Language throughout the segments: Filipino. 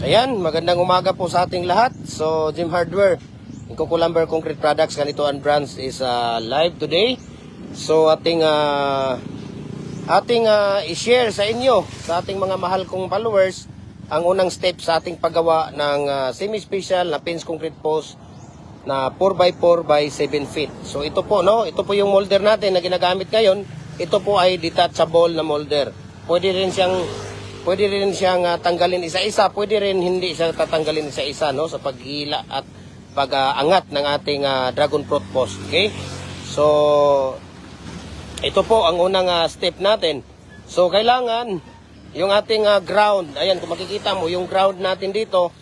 Ayan, magandang umaga po sa ating lahat. So, Jim Hardware, Kuko Lumber Concrete Products, Kanituan Brands is live today. So, ating i-share sa inyo, sa ating mga mahal kong followers, ang unang step sa ating paggawa ng semi-special na fence concrete post na 4x4 by 7 feet. So, ito po, no? Ito po yung molder natin na ginagamit ngayon. Ito po ay detachable na molder. Pwede rin siyang tanggalin isa-isa, pwede rin hindi siya tatanggalin isa-isa, no, sa paghila at pag-angat ng ating dragon fruit post. Okay? So, ito po ang unang step natin. So, kailangan yung ating ground, ayan, kung makikita mo, yung ground natin dito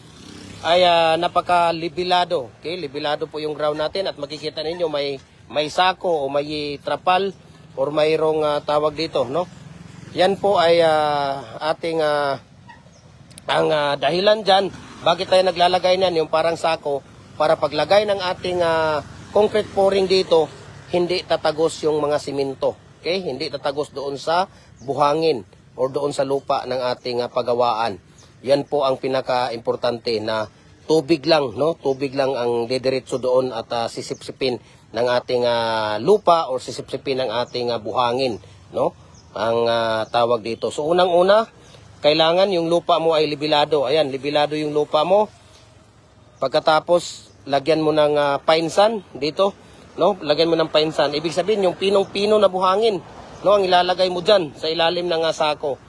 ay napaka-libilado. Okay? Libilado po yung ground natin at makikita ninyo may sako o may trapal or mayroong tawag dito, no? Yan po ay ang dahilan dyan, bakit tayo naglalagay niyan, yung parang sako, para paglagay ng ating concrete pouring dito, hindi tatagos yung mga simento. Okay? Hindi tatagos doon sa buhangin or doon sa lupa ng ating pagawaan. Yan po ang pinaka-importante, na tubig lang, no? Tubig lang ang dediretso doon at sisipsipin ng ating lupa or sisipsipin ng ating buhangin, no? Ang tawag dito. So, unang-una, kailangan yung lupa mo ay libilado. Ayan, libilado yung lupa mo. Pagkatapos, lagyan mo ng pine sand dito, no? Lagyan mo ng pine sand. Ibig sabihin, yung pinong-pino na buhangin, no? Ang ilalagay mo dyan sa ilalim ng sako.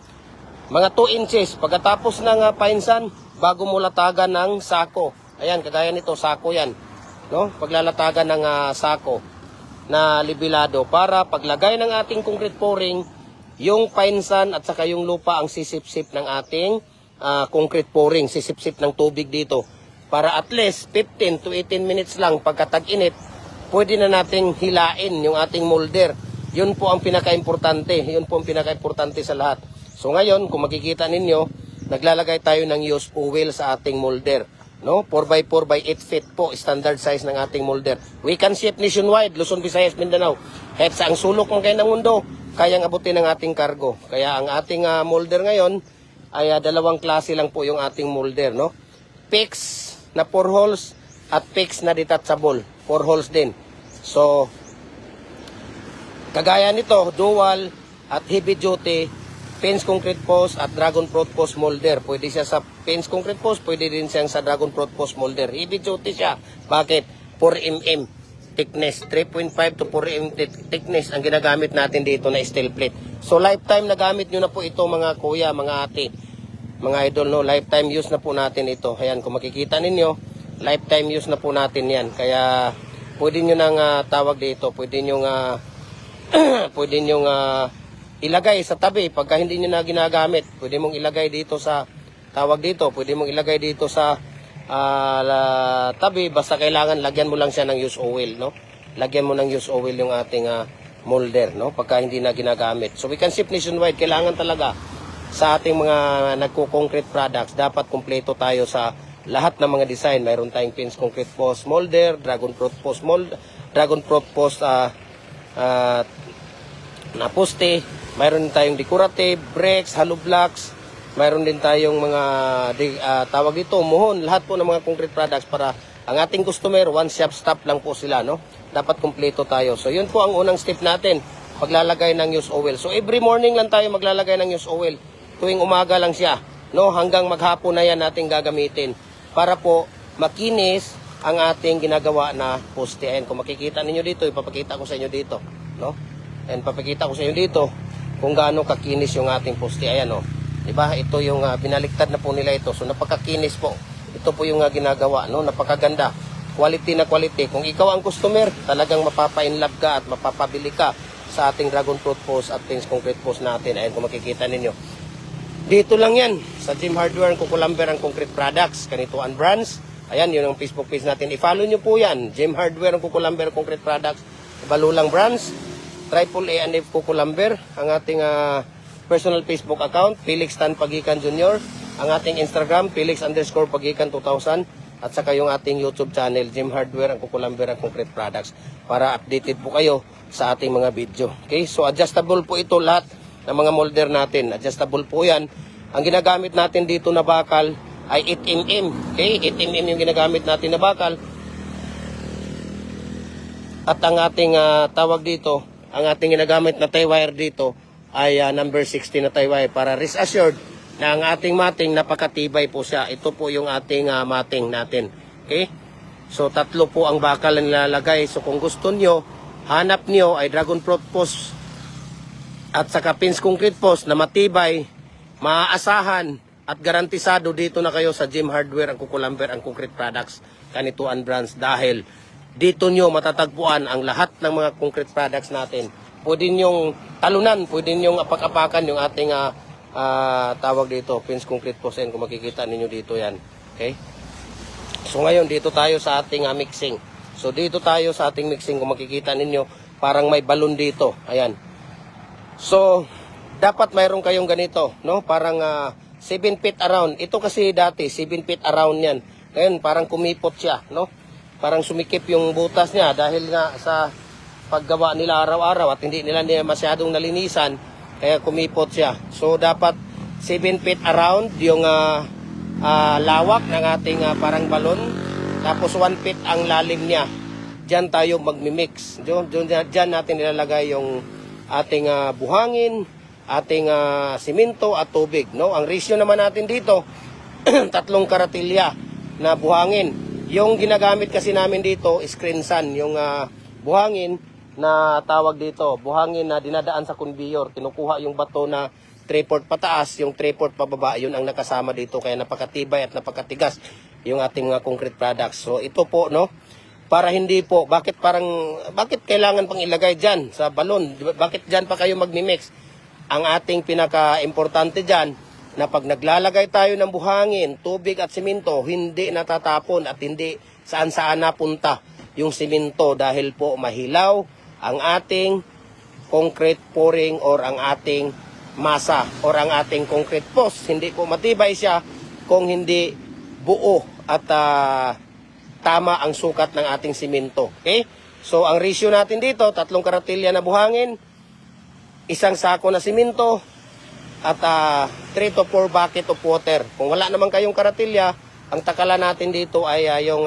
Mga 2 inches. Pagkatapos ng pine sand, bago mo latagan ng sako. Ayan, kagaya nito, sako yan, no? Paglalatagan ng sako na libilado, para paglagay ng ating concrete pouring, yung pine sand at saka yung lupa ang sisip-sip ng ating concrete pouring, sisip-sip ng tubig dito, para at least 15 to 18 minutes lang pagkatag-init, pwede na nating hilain yung ating molder. Yun po ang pinaka-importante, yun po ang pinaka-importante sa lahat. So ngayon, kung makikita ninyo, naglalagay tayo ng used oil sa ating molder, no? 4x4 by 8 feet po, standard size ng ating molder. We can ship nationwide, Luzon, Visayas, Mindanao. Kahit sa ang sulok ng kayo ng mundo, kayang abutin ng ating cargo. Kaya ang ating molder ngayon ay dalawang klase lang po yung ating molder, no? Fix na 4 holes at fix na detachable, 4 holes din. So, kagaya nito, dual at heavy duty fence concrete post at dragon fruit post molder. Pwede siya sa fence concrete post, pwede din siya sa dragon fruit post molder. Heavy duty siya. Bakit? 4 mm thickness, 3.5 to 4 mm thickness ang ginagamit natin dito na steel plate. So lifetime na gamit nyo na po ito, mga kuya, mga ate, mga idol, no? Lifetime use na po natin ito. Ayan, kung makikita ninyo, lifetime use na po natin yan. Kaya pwede nyo nang tawag dito, pwede nyo pwede nyo ilagay sa tabi pagka hindi nyo na ginagamit. Pwede mong ilagay dito sa tawag dito, pwede mong ilagay dito sa tabi, basta kailangan lagyan mo lang siya ng used oil, no? Lagyan mo ng used oil yung ating molder, no? Pagka hindi na ginagamit. So we can ship nationwide. Kailangan talaga sa ating mga nagko-concrete products, dapat kumpleto tayo sa lahat ng mga design. Mayroon tayong fence concrete post molder, dragon fruit post na poste. Mayroon tayong decorative, bricks, hollow blocks. Mayroon din tayong mga tawag dito, muhon, lahat po ng mga concrete products, para ang ating customer, one shop stop lang po sila, no? Dapat kumpleto tayo. So yun po ang unang step natin, paglalagay ng used oil. So every morning lang tayo maglalagay ng used oil. Tuwing umaga lang siya, no? Hanggang maghapon na yan natin gagamitin, para po makinis ang ating ginagawa na poste. Ayan, kung makikita ninyo dito, ipapakita ko sa inyo dito, no? Ayan, papakita ko sa inyo dito kung gaano kakinis yung ating poste. Ayan, no? Diba? Ito yung binaliktad na po nila ito. So napakakinis po. Ito po yung ginagawa, no? Napakaganda. Quality na quality. Kung ikaw ang customer, talagang mapapa-inlove ka at mapapabili ka sa ating dragon fruit post at fence concrete post natin. Ayan, kung makikita ninyo. Dito lang yan sa Jim Hardware, Kuko Lumber and Concrete Products, Kanituan Brands. Ayan, yun ang Facebook page natin. I-follow nyo po yan. Jim Hardware and Kuko Lumber and Concrete Products, Balulang Brands, AAA and F Kuko Lumber, ang ating personal Facebook account, Felix Tan Pagikan Jr. Ang ating Instagram, Felix_Pagikan 2000. At saka yung ating YouTube channel, Jim Hardware, ang Kuko Lumber, ang Concrete Products, para updated po kayo sa ating mga video. Okay? So adjustable po ito lahat ng mga molder natin. Adjustable po yan. Ang ginagamit natin dito na bakal ay 8mm. Okay, 8mm yung ginagamit natin na bakal. At ang ating tawag dito, ang ating ginagamit na tie wire dito ay number 60 na tie wire para rest assured na ang ating mating napakatibay po siya. Ito po yung ating mating natin. Okay? So tatlo po ang bakal na nilalagay. So kung gusto nyo, hanap nyo ay dragon fruit post at saka pins concrete post na matibay, maaasahan at garantisado, dito na kayo sa Gem Hardware, ang Kukulamber, ang Concrete Products, Kanituan Brands, dahil dito nyo matatagpuan ang lahat ng mga concrete products natin. Pwede nyong talunan, pwede nyong apak-apakan yung ating tawag dito, pins concrete post, kung makikita ninyo dito yan. Okay? So ngayon, dito tayo sa ating mixing. So dito tayo sa ating mixing, kung makikita ninyo, parang may balon dito. Ayan. So, dapat mayroon kayong ganito, no? Parang 7 feet around. Ito kasi dati, 7 feet around yan. Ngayon, parang kumipot siya, no? Parang sumikip yung butas niya dahil nga sa paggawa nila araw-araw at hindi nila masyadong nalinisan, kaya kumipot siya. So, dapat 7 feet around yung lawak ng ating parang balon. Tapos 1 feet ang lalim niya. Diyan tayo magmimix. Diyan natin nilalagay yung ating buhangin, ating simento at tubig, no? Ang ratio naman natin dito 3 karatilya na buhangin. Yung ginagamit kasi namin dito, screen sun, yung buhangin na tawag dito, buhangin na dinadaan sa conveyor. Kinukuha yung bato na 3/4 pataas, yung 3/4 pababa, yun ang nakasama dito, kaya napakatibay at napakatigas yung ating mga concrete products. So ito po, no? Para hindi po, bakit kailangan pang ilagay dyan sa balon? Bakit dyan pa kayo magmimix? Ang ating pinaka-importante dyan, na pag naglalagay tayo ng buhangin, tubig at simento, hindi natatapon at hindi saan-saan napunta yung simento, dahil po mahilaw ang ating concrete pouring or ang ating masa or ang ating concrete post. Hindi po matibay siya kung hindi buo at tama ang sukat ng ating simento. Okay? So, ang ratio natin dito, 3 karatilya na buhangin, 1 sako na simento, at 3 to 4 bucket of water. Kung wala naman kayong karatilya, ang takala natin dito ay yung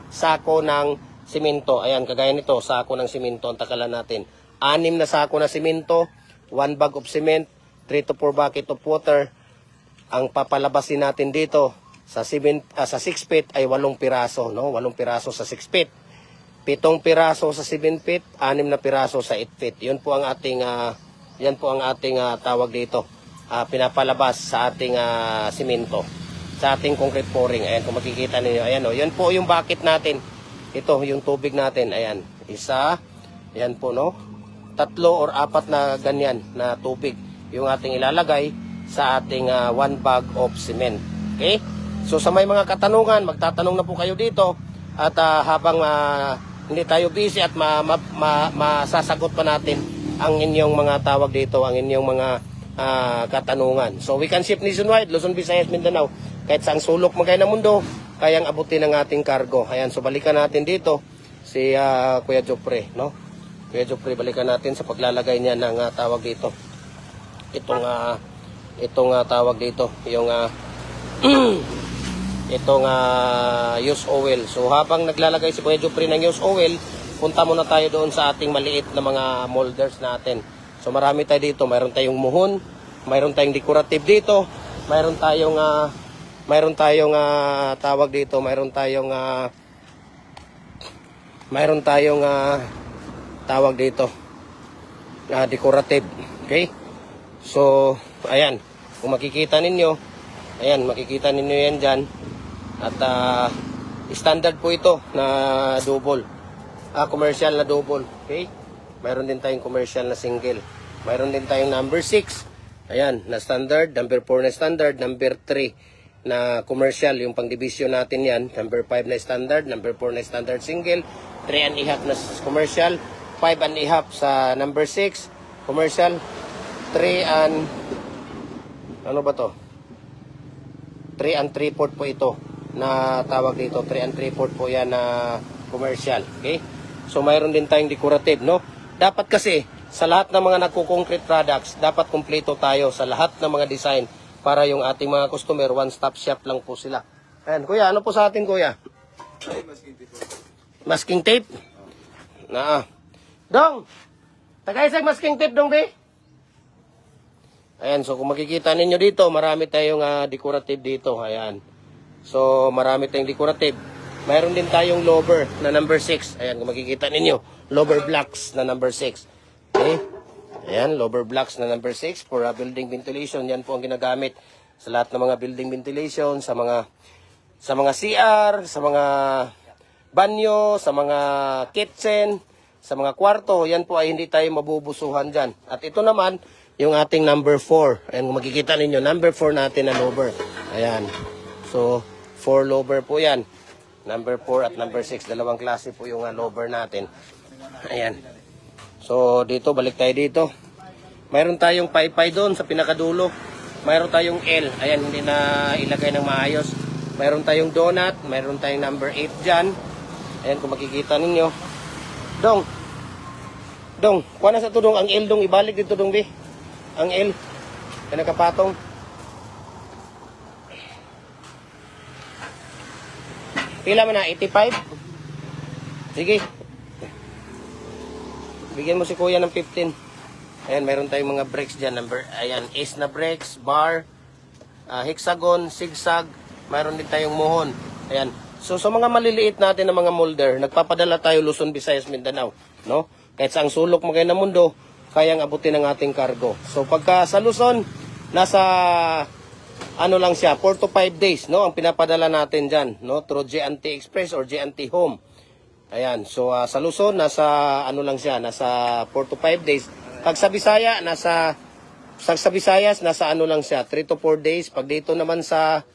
sako ng simento. Ayan, kagaya nito, sako ng simento ang takala natin. 6 na sako na simento, 1 bag of cement, 3 to 4 bucket of water. Ang papalabasin natin dito sa 6 feet ay 8 piraso, no? 8 piraso sa 6 feet. 7 piraso sa 7 feet, 6 na piraso sa 8 feet. Yun po ang ating yan po ang ating tawag dito. Pinapalabas sa ating simento, sa ating concrete pouring. Ayan, kung makikita niyo, ayan, oh, yan po yung bucket natin. Ito yung tubig natin. Ayan, isa, ayan po, no? 3 or 4 na ganyan na tubig yung ating ilalagay sa ating 1 bag of cement. Okay? So sa may mga katanungan, magtatanong na po kayo dito, at habang hindi tayo busy at masasagot pa natin ang inyong mga tawag dito, ang inyong mga katanungan. So we can ship nationwide, Luzon, Visayas, Mindanao. Kahit saang sulok man kayo ng mundo, kayang abutin ng ating cargo. Ayan, so balikan natin dito si Kuya Jopre, no? Kuya Jopre, balikan natin sa paglalagay niya ng tawag dito. Itong tawag dito, yung itong used oil. So habang naglalagay si Kuya Jopre ng used oil, punta muna tayo doon sa ating maliit na mga molders natin. So marami tayo dito, mayroon tayong muhon, mayroon tayong decorative dito, mayroon tayong tawag dito, mayroon tayong tawag dito, decorative. Okay? So, ayan, kung makikita ninyo, ayan, makikita ninyo yan dyan. At standard po ito na double, commercial na double. Okay? Mayroon din tayong commercial na single. Mayroon din tayong number 6. Ayan, na standard. Number 4 na standard. Number 3 na commercial. Yung pang division natin yan. Number 5 na standard. Number 4 na standard single. 3 and a half na commercial. 5 and a half sa number 6. Commercial. 3 and... Ano ba to? 3 and 3/4 po ito. Na tawag dito. 3 and 3/4 po yan na commercial. Okay? So, mayroon din tayong decorative, no? Dapat kasi, sa lahat ng mga nagko-concrete products, dapat kumpleto tayo sa lahat ng mga design para yung ating mga customer, one-stop shop lang po sila. Ayan, kuya, ano po sa atin, kuya? Masking tape? Na. Dong! Tagaysag masking tape dong, be? Ayan, so kung makikita ninyo dito, marami tayong decorative dito. Ayan. So, marami tayong decorative. Mayroon din tayong lower na number 6. Ayan, kung makikita ninyo, lower blocks na number 6. Okay? Ayan, lower blocks na number 6 for building ventilation. Yan po ang ginagamit sa lahat ng mga building ventilation, sa mga CR, sa mga banyo, sa mga kitchen, sa mga kwarto. Yan po ay hindi tayo mabubusuhan dyan. At ito naman, yung ating number 4. Ayan, kung makikita ninyo, number 4 natin na lower. Ayan. So, 4 lower po yan. Number 4 at number 6. Dalawang klase po yung lower natin. Ayan. So, dito, balik tayo dito. Mayroon tayong paypay doon sa pinakadulo. Mayroon tayong L. Ayan, hindi na ilagay ng maayos. Mayroon tayong donut. Mayroon tayong number 8 dyan. Ayan, kung makikita ninyo. Dong. Dong, kuha na sa tudong. Ang L dong, ibalik dito dong, be. Ang L. Kaya nakapatong. Pila mo na? 85? Sige. Bigyan mo si kuya ng 15. Ayan, mayroon tayong mga brakes dyan. Ayan, ace na brakes, bar, hexagon, zigzag. Mayroon din tayong mohon. Ayan. So, sa mga maliliit natin na mga molder, nagpapadala tayo Luzon, Visayas, Mindanao. No? Kahit sa ang sulok mo kayo ng mundo, kayang abutin ng ating cargo. So, pagka sa Luzon, nasa ano lang siya, 4 to 5 days, no? Ang pinapadala natin dyan, no? Through J&T Express or J&T Home. Ayan, so sa Luzon, nasa ano lang siya, nasa 4 to 5 days. Pag sa Bisaya, sa Visayas, nasa ano lang siya, 3 to 4 days. Pag dito naman sa,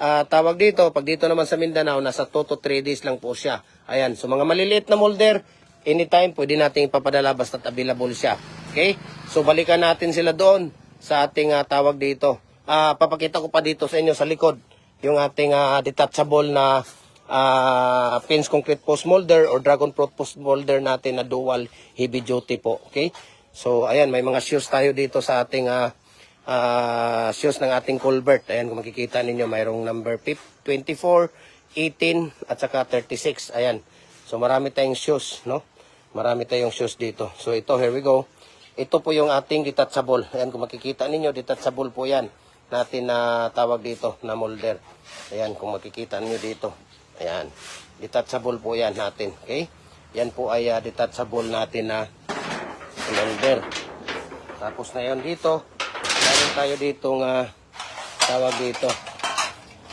pag dito naman sa Mindanao, nasa 2 to 3 days lang po siya. Ayan, so mga maliliit na molder, anytime, pwede nating ipapadala basta't available siya. Okay? So balikan natin sila doon sa ating tawag dito. Papakita ko pa dito sa inyo sa likod yung ating detachable na pins concrete post molder or dragon fruit post molder natin na dual heavy duty po. Okay? So ayan, may mga shoes tayo dito sa ating shoes ng ating culvert. Ayan, kung makikita ninyo, mayroong number 24, 18 at saka 36. Ayan. So marami tayong shoes, no? Marami tayong shoes dito. So ito, here we go. Ito po yung ating detachable. Ayan, kung makikita ninyo, detachable po yan natin na tawag dito na molder. Ayan, kung makikita niyo dito. Ayan, detachable po yan natin. Okay? Yan po ay detachable natin na molder. Tapos na yan dito. Meron tayo ditong tawag dito.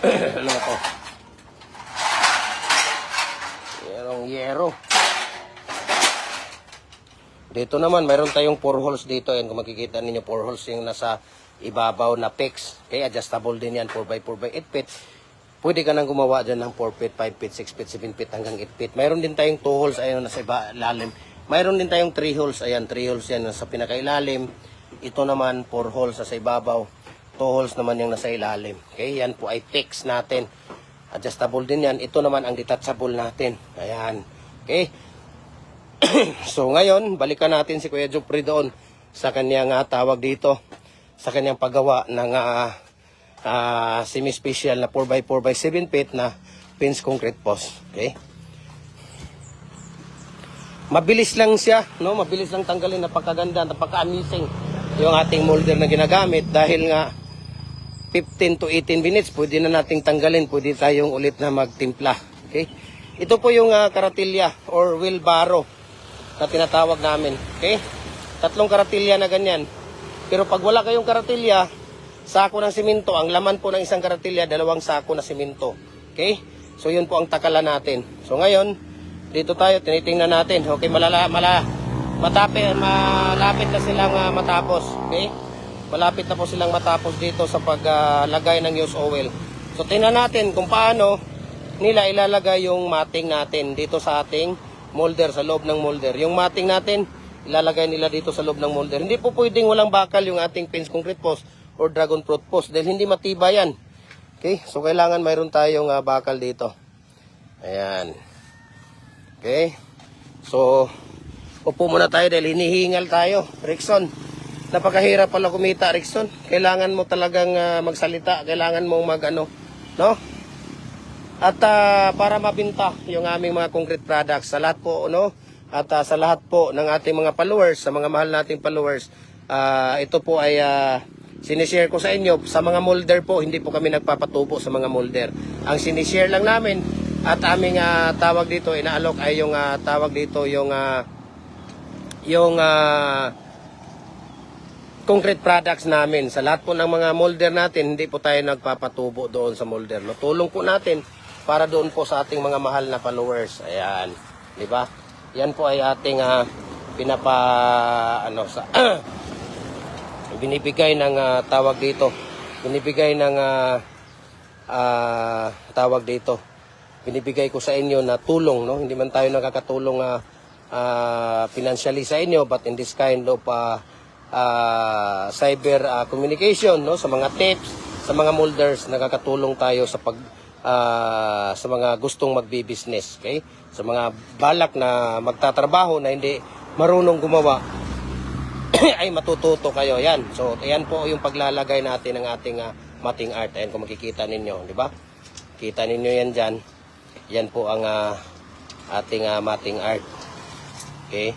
Ano na to? Merong yero. Dito naman, mayroon tayong 4 holes dito. Ayan, kung makikita ninyo, 4 holes yung nasa ibabaw na pegs. Okay, adjustable din yan, 4x4 by 8 feet. Pwede ka nang gumawa dyan ng 4 feet, 5 feet, 6 feet, 7 feet hanggang 8 feet. Mayroon din tayong 2 holes, ayun, nasa ilalim. Mayroon din tayong 3 holes, ayan, 3 holes yan nasa pinakailalim. Ito naman, 4 holes sa ibabaw. 2 holes naman yung nasa ilalim. Okay, yan po ay pegs natin. Adjustable din yan. Ito naman ang detachable natin. Ayan. Okay. So ngayon, balikan natin si Kuya Jupri doon sa kanyang tawag dito, sa kanyang paggawa ng semi-special na 4x4 by 7 feet na pins concrete post. Okay? Mabilis lang siya, no? Mabilis lang tanggalin, napakaganda, napaka-amazing yung ating molder na ginagamit dahil nga 15 to 18 minutes pwede na nating tanggalin, pwede tayong ulit na magtimpla. Okay? Ito po yung karatilya or wheelbarrow na tinatawag namin. Okay? 3 karatilya na ganyan. Pero pag wala kayong karatilya, sako ng simento, ang laman po ng isang karatilya, 2 sako na simento. Okay? So yun po ang takalan natin. So ngayon, dito tayo, tinitingnan natin. Okay, malapit na silang matapos. Okay? Malapit na po silang matapos dito sa paglagay ng use oil. So tingnan natin kung paano nila ilalagay yung matting natin dito sa ating molder, sa loob ng molder. Yung matting natin, ilalagay nila dito sa loob ng molder. Hindi po pwedeng walang bakal yung ating pins concrete post or dragon fruit post dahil hindi matibay yan. Okay? So kailangan mayroon tayong bakal dito. Ayan. Okay? So upo muna tayo dahil hinihingal tayo. Rickson, napakahirap pala kumita, Rickson. Kailangan mo talagang magsalita, kailangan mo no? At para mabinta yung aming mga concrete products sa lahat po, no? At sa lahat po ng ating mga followers, sa mga mahal nating followers, ito po ay sinishare ko sa inyo. Sa mga molder po, hindi po kami nagpapatubo sa mga molder. Ang sinishare lang namin at aming tawag dito, inaalok ay yung tawag dito, yung concrete products namin. Sa lahat po ng mga molder natin, hindi po tayo nagpapatubo doon sa molder. No? Tulong po natin para doon po sa ating mga mahal na followers. Ayan, di ba? Yan po ay ating binibigay ng tawag dito. Binibigay ng tawag dito. Binibigay ko sa inyo na tulong, no? Hindi man tayo nakakatulong financially sa inyo, but in this kind of cyber communication, no? Sa mga tips, sa mga molders, nakakatulong tayo sa mga gustong magbi-business, okay? Sa mga balak na magtatrabaho na hindi marunong gumawa, ay matututo kayo. Yan. So, ayan po yung paglalagay natin ng ating mating art. Ayan kung makikita ninyo, di ba? Kita ninyo yan dyan. Yan po ang ating mating art. Okay?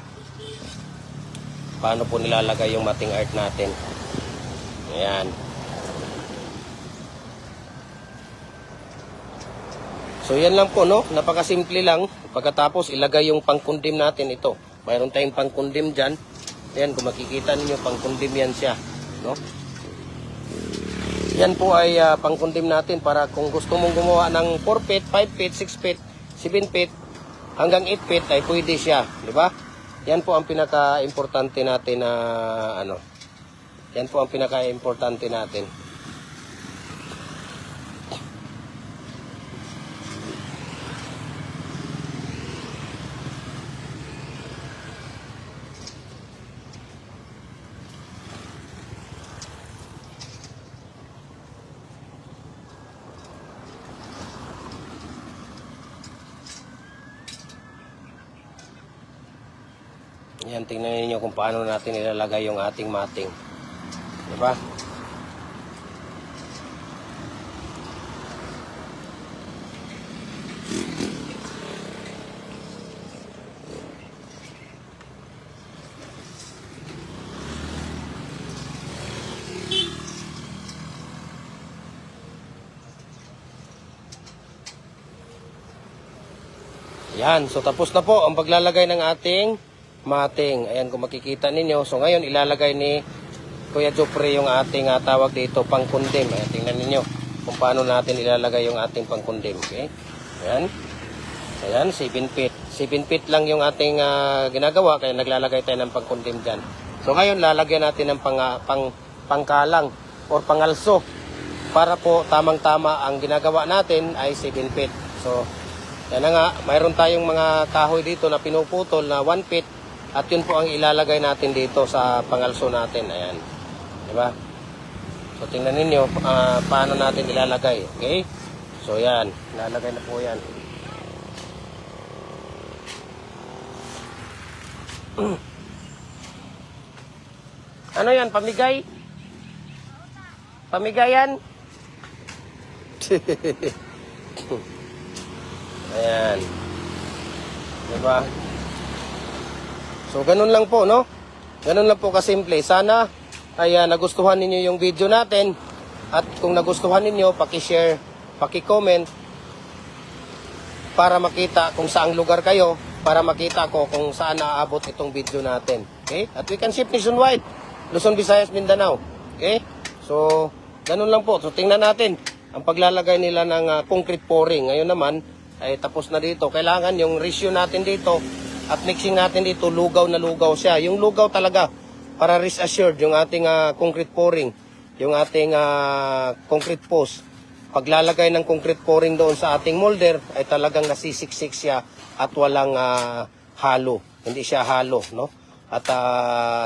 Paano po nilalagay yung mating art natin? Ayan. So yan lang po, no? Napakasimple lang. Pagkatapos ilagay yung pangkundim natin ito. Mayroon tayong pangkundim dyan. Ayan, kung makikita ninyo, pangkundim yan siya, no? Yan po ay pangkundim natin para kung gusto mong gumawa ng 4 feet, 5 feet, 6 feet, 7 feet, hanggang 8 feet ay pwede siya, di ba? Yan po ang pinaka-importante natin na Yan po ang pinaka-importante natin. Yan, tingnan niyo kung paano natin ilalagay yung ating mating. Diba? Yan, so tapos na po ang paglalagay ng ating mating. Ayan kung makikita ninyo. So ngayon ilalagay ni Kuya Jopre yung ating tawag dito pangkundim. Ayan, tingnan ninyo kung paano natin ilalagay yung ating pangkundim. Okay? Ayan. Ayan, 7 feet. 7 feet lang yung ating ginagawa kaya naglalagay tayo ng pangkundim dyan. So ngayon lalagyan natin ng pangkalang or pangalso para po tamang-tama ang ginagawa natin ay 7 feet. So yan na nga, mayroon tayong mga kahoy dito na pinuputol na 1 feet at yun po ang ilalagay natin dito sa pangalso natin. Ayan. Diba? So tingnan ninyo paano natin ilalagay. Okay? So yan, ilalagay na po yan. Ano yan? Pamigay? Pamigay yan? Ayan. Diba? So, ganun lang po, no? Ganun lang po kasimple. Sana ay nagustuhan ninyo yung video natin. At kung nagustuhan ninyo, paki-share, paki-comment para makita kung saang lugar kayo, para makita ko kung saan naaabot itong video natin. Okay? At we can ship nationwide. Luzon, Visayas, Mindanao. Okay? So, ganun lang po. So, tingnan natin ang paglalagay nila ng concrete pouring. Ngayon naman, ay tapos na dito. Kailangan yung ratio natin dito at mixing natin dito, lugaw na lugaw siya. Yung lugaw talaga, para risk assured, yung ating concrete pouring, yung ating concrete post. Paglalagay ng concrete pouring doon sa ating molder, ay talagang nasisiksik siya at walang halo. Hindi siya halo, no? At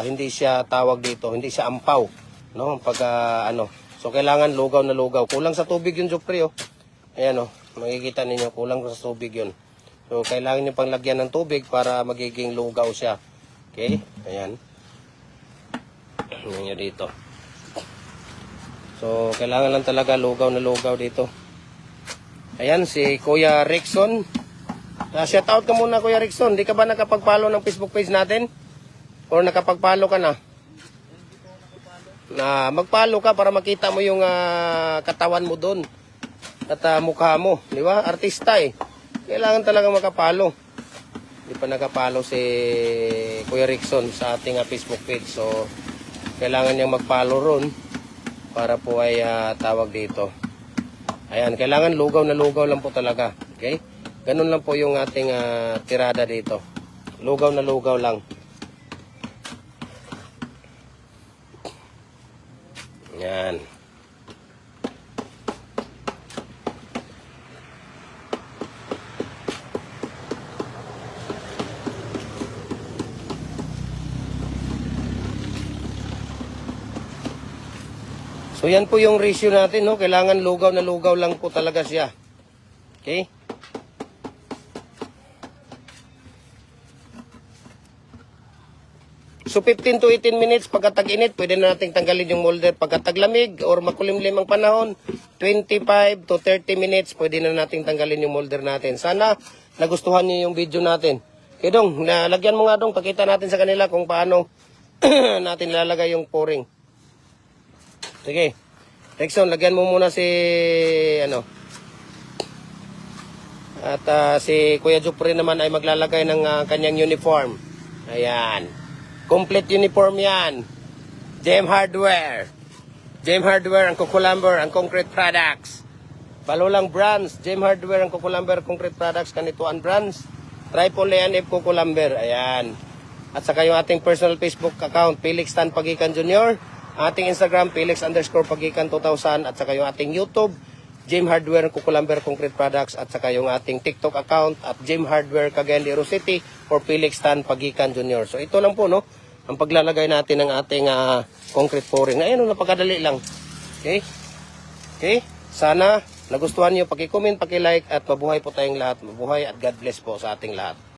hindi siya tawag dito, hindi siya ampaw, no? Pag So, kailangan lugaw na lugaw. Kulang sa tubig yun, Jopre, oh. Ayan, oh. Makikita ninyo, kulang sa tubig yun. So, kailangan nyo pang lagyan ng tubig para magiging lugaw siya. Okay? Ayan. Tingnan nyo dito. So, kailangan lang talaga lugaw na lugaw dito. Ayan, si Kuya Rickson. Shout out ka muna, Kuya Rickson. Di ka ba nakapag-follow ng Facebook page natin? Or nakapag-follow ka na? Na mag-follow ka para makita mo yung katawan mo doon. At mukha mo. Di ba? Artista eh. Kailangan talaga makapalo. Di pa nakapalo si Kuya Rickson sa ating Facebook page. So, kailangan niyang mag-follow ron para po ay tawag dito. Ayan, kailangan lugaw na lugaw lang po talaga. Okay? Ganun lang po yung ating tirada dito. Lugaw na lugaw lang. Yan. So yan po yung ratio natin, no? Kailangan lugaw na lugaw lang po talaga siya. Okay? So 15 to 18 minutes pagka tag-init, pwede na nating tanggalin yung molder. Pagka taglamig or makulimlim ang panahon, 25 to 30 minutes, pwede na nating tanggalin yung molder natin. Sana nagustuhan niyo yung video natin. Okay dong, nalagyan mo nga dong, pakita natin sa kanila kung paano natin lalagay yung pouring. Sige. Rickson, lagyan mo muna si At si Kuya Jupri naman ay maglalagay ng kanyang uniform. Ayan. Complete uniform yan. Gem Hardware. Gem Hardware, ang Kukulamber, ang Concrete Products. Balolang Brands. Gem Hardware, ang Kukulamber, Concrete Products, Kanituan Brands. Triple ANF Kukulamber. Ayan. At saka yung ating personal Facebook account, Felix Tan Pagikan Jr. Ating Instagram, Felix_Pagikan 2000. At saka yung ating YouTube, Gem Hardware, Kukulamber, Concrete Products. At saka yung ating TikTok account at Gem Hardware, Cagayan de Oro City or Felix Tan Pagikan Jr. So ito lang po, no? Ang paglalagay natin ng ating concrete pouring. Ayun, napakadali lang. Okay? Okay? Sana nagustuhan nyo. Paki-comment, paki-like at mabuhay po tayong lahat. Mabuhay at God bless po sa ating lahat.